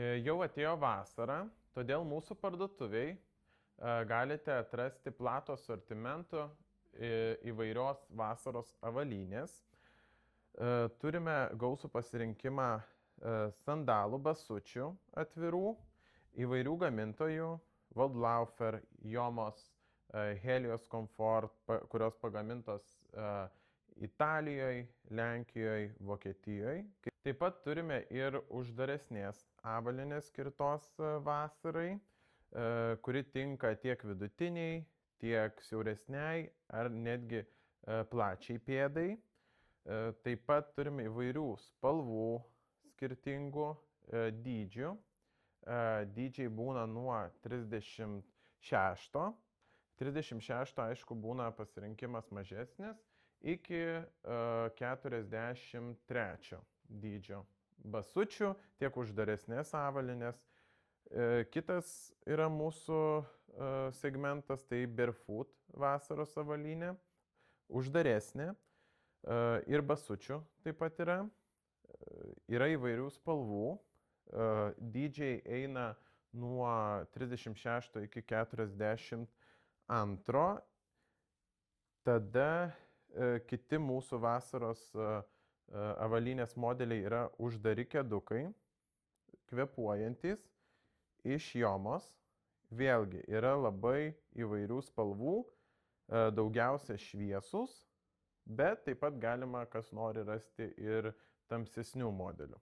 Jau atėjo vasara, todėl mūsų parduotuviai galite atrasti platų asortimentų įvairios vasaros avalynės. Turime gausų pasirinkimą sandalų, basučių atvirų, įvairių gamintojų, Waldlaufer, Jomos, Helios Comfort, kurios pagamintos Italijoje, Lenkijoje, Vokietijoje. Taip pat turime ir uždaresnės avalynės skirtos vasarai, kuri tinka tiek vidutiniai, tiek siauresniai ar netgi plačiai pėdai. Taip pat turime įvairių spalvų, skirtingų dydžių. Dydžiai būna nuo 36. 36, aišku, būna pasirinkimas mažesnis iki 43 dydžio basučių, tiek uždaresnės avalynės. Kitas yra mūsų segmentas, tai barefoot vasaros avalynė, uždaresnė ir basučių taip pat yra. Yra įvairių spalvų, dydžiai eina nuo 36 iki 42. Tada kiti mūsų vasaros avalynės modeliai yra uždari kedukai, kvėpuojantis, iš Jomos. Vėlgi yra labai įvairių spalvų, daugiausia šviesus, bet taip pat galima, kas nori, rasti ir tamsesnių modelių.